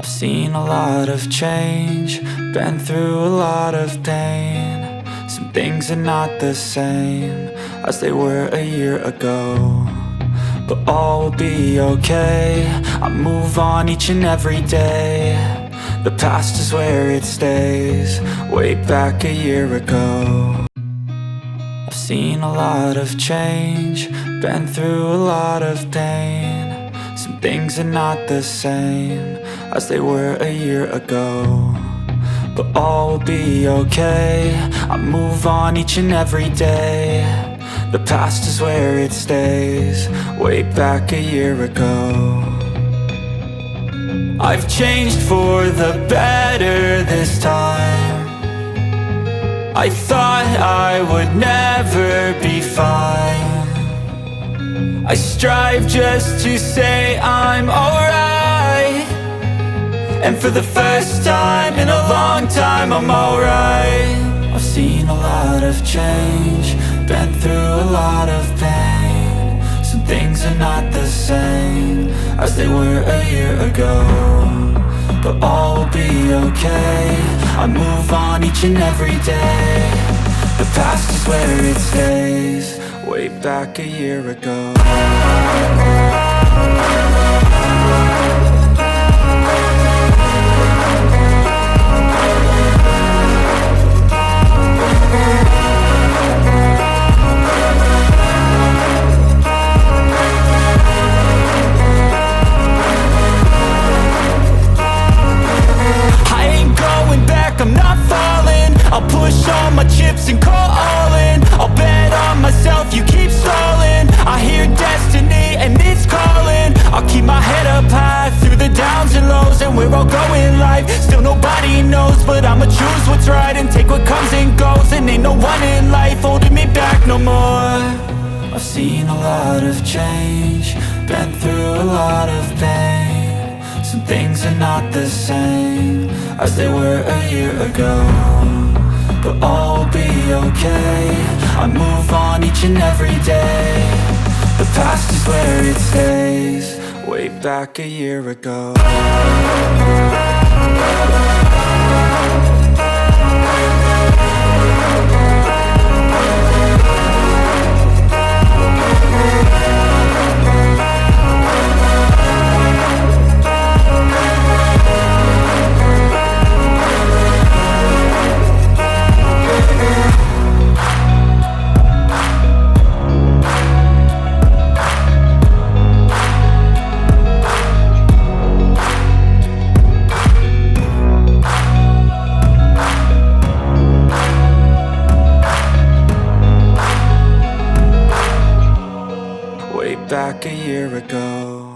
I've seen a lot of change, been through a lot of pain. Some things are not the same as they were a year ago, but all will be okay. I move on each and every day. The past is where it stays, way back a year ago. I've seen a lot of change, been through a lot of pain. Some things are not the same as they were a year ago, but all will be okay. I move on each and every day. The past is where it stays, way back a year ago. I've changed for the better this time. I thought I would never be fine. I strive just to say I'm alright, and for the first time in a long time I'm alright. I've seen a lot of change, been through a lot of pain. Some things are not the same as they were a year ago, but all will be okay. I move on each and every day. The past is where it stays, way back a year ago. I'm not falling, I'll push all my chips and call all in. I'll bet on myself, you keep stalling. I hear destiny and it's calling. I'll keep my head up high through the downs and lows, and we're all going life. Still nobody knows, but I'ma choose what's right and take what comes and goes. And ain't no one in life holding me back no more. I've seen a lot of change, been through a lot of pain. Some things are not the same as they were a year ago, but all will be okay. I move on each and every day. The past is where it stays, way back a year ago. Back a year ago.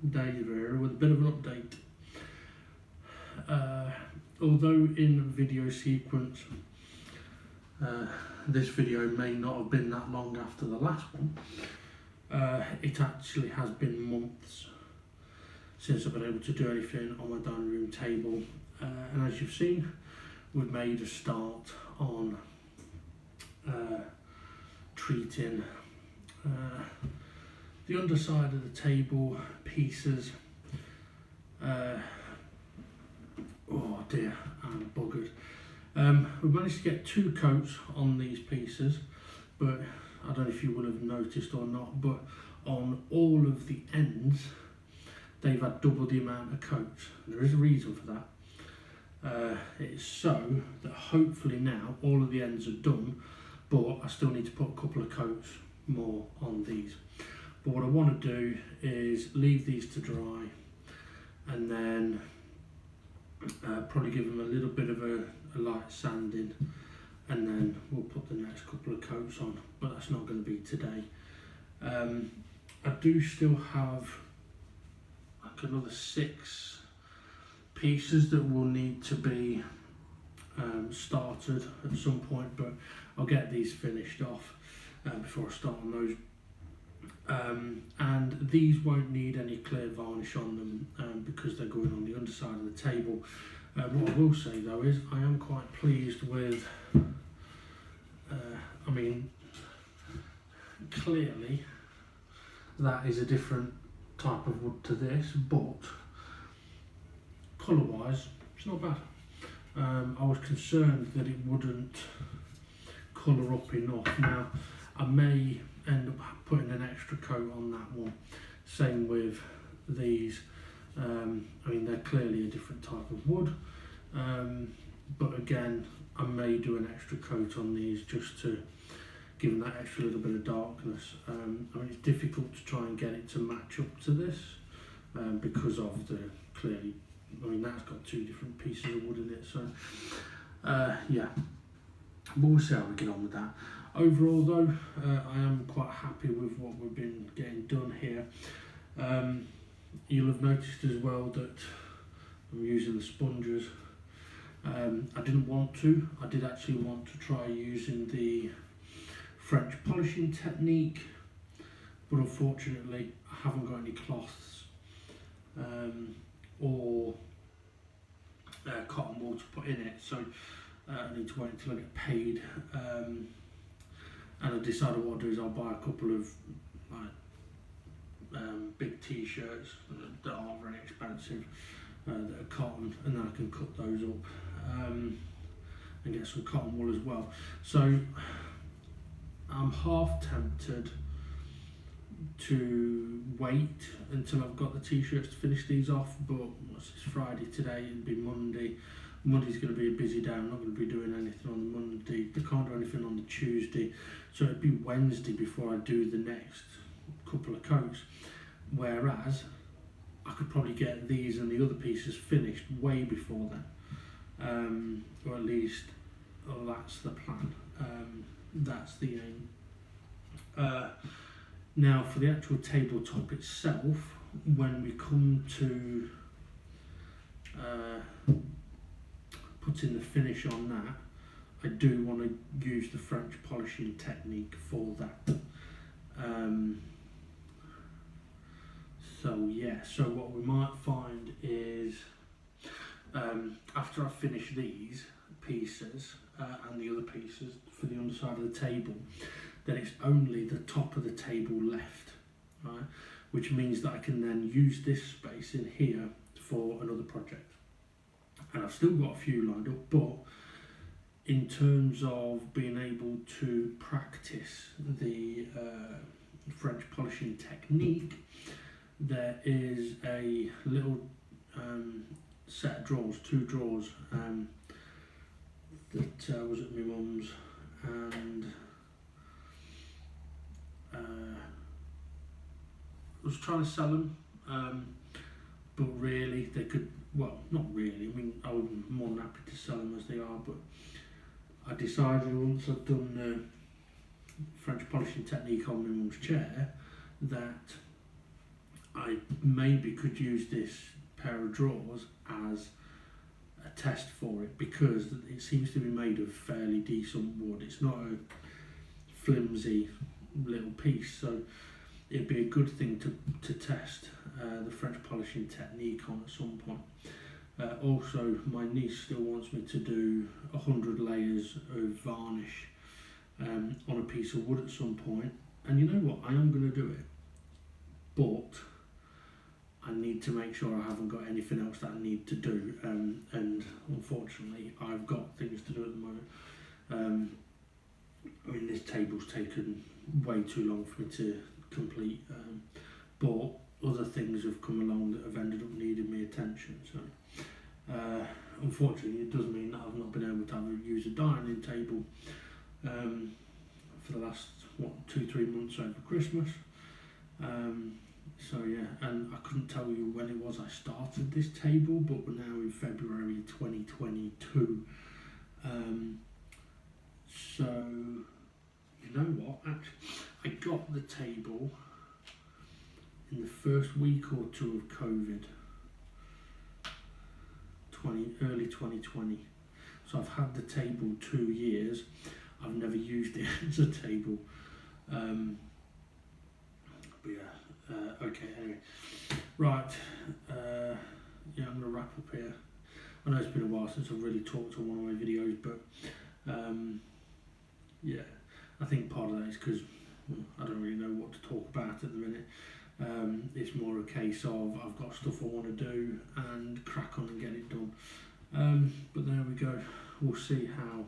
Dave here with a bit of an update. Although in video sequence, this video may not have been that long after the last one, it actually has been months since I've been able to do anything on my dining room table, and as you've seen, we've made a start on treating the underside of the table pieces. Oh dear, I'm buggered. We've managed to get 2 coats on these pieces, but I don't know if you will have noticed or not, but on all of the ends they've had double the amount of coats. There is a reason for that. It's so that hopefully now all of the ends are done, but I still need to put a couple of coats more on these. But what I want to do is leave these to dry and then probably give them a little bit of a light sanding, and then we'll put the next couple of coats on, but that's not going to be today. I do still have like another 6 pieces that will need to be started at some point, but I'll get these finished off before I start on those. And these won't need any clear varnish on them because they're going on the underside of the table. What I will say though is I am quite pleased with, I mean, clearly that is a different type of wood to this, but colour wise it's not bad. I was concerned that it wouldn't colour up enough. Now I may end up putting an extra coat on that one. Same with these. I mean, they're clearly a different type of wood, but again I may do an extra coat on these just to give them that extra little bit of darkness. I mean, it's difficult to try and get it to match up to this because of the clearly, I mean, that's got 2 different pieces of wood in it, so yeah, but we'll see how we get on with that. Overall though, I am quite happy with what we've been getting done here. You'll have noticed as well that I'm using the sponges. I didn't want to. I did actually want to try using the French polishing technique, but unfortunately I haven't got any cloths or cotton wool to put in it, so I need to wait until I get paid. And I decided what I'll do is I'll buy a couple of big t-shirts that aren't very expensive, that are cotton, and then I can cut those up and get some cotton wool as well. So I'm half tempted to wait until I've got the t-shirts to finish these off, but it's Friday today, it'll be Monday. Monday's going to be a busy day. I'm not going to be doing anything on the Monday. I can't do anything on the Tuesday, so it'd be Wednesday before I do the next couple of coats. Whereas I could probably get these and the other pieces finished way before then, or at least that's the plan. That's the aim. Now for the actual tabletop itself, when we come to putting the finish on that, I do want to use the French polishing technique for that. So yeah, so what we might find is after I finish these pieces and the other pieces for the underside of the table, then it's only the top of the table left, right? Which means that I can then use this space in here for another project. And I've still got a few lined up, but in terms of being able to practice the French polishing technique, there is a little set of drawers, 2 drawers that was at my mum's, and I was trying to sell them, but really they could, well, not really, I mean, I was more than happy to sell them as they are, but I decided once I'd done the French polishing technique on my mum's chair that I maybe could use this pair of drawers as a test for it, because it seems to be made of fairly decent wood. It's not a flimsy little piece, so it'd be a good thing to test the French polishing technique on at some point. Also, my niece still wants me to do 100 layers of varnish on a piece of wood at some point, and you know what, I am going to do it, but I need to make sure I haven't got anything else that I need to do, and unfortunately I've got things to do at the moment. I mean, this table's taken way too long for me to complete, but other things have come along that have ended up needing my attention, so unfortunately it does mean that I've not been able to use a dining table for the last 2-3 months over Christmas. So yeah, and I couldn't tell you when it was I started this table, but we're now in February 2022. So, you know what, actually, I got the table in the first week or two of COVID, early 2020. So I've had the table 2 years. I've never used it as a table. But yeah, okay, anyway. Right, yeah, I'm going to wrap up here. I know it's been a while since I've really talked on one of my videos, but yeah, I think part of that is because I don't really know what to talk about at the minute. It's more a case of I've got stuff I want to do and crack on and get it done. But there we go. We'll see how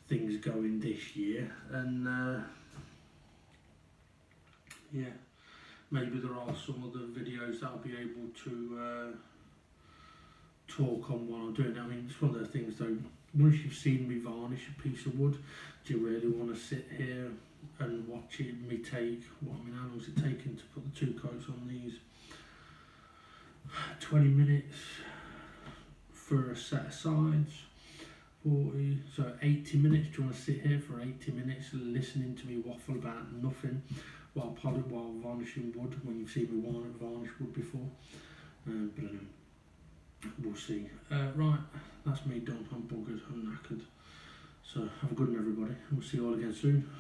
things go in this year, and yeah, maybe there are some other videos that I'll be able to talk on while I'm doing it. I mean, it's one of those things though, once you've seen me varnish a piece of wood, do you really want to sit here and watch it, me take, what, I mean, how long is it taking to put the 2 coats on these? 20 minutes for a set of sides, 40, so 80 minutes. Do you want to sit here for 80 minutes listening to me waffle about nothing while varnishing wood, when you've seen me varnish wood before? But anyway, we'll see. Right, that's me done. I'm buggered, I'm knackered. So have a good one everybody, and we'll see you all again soon.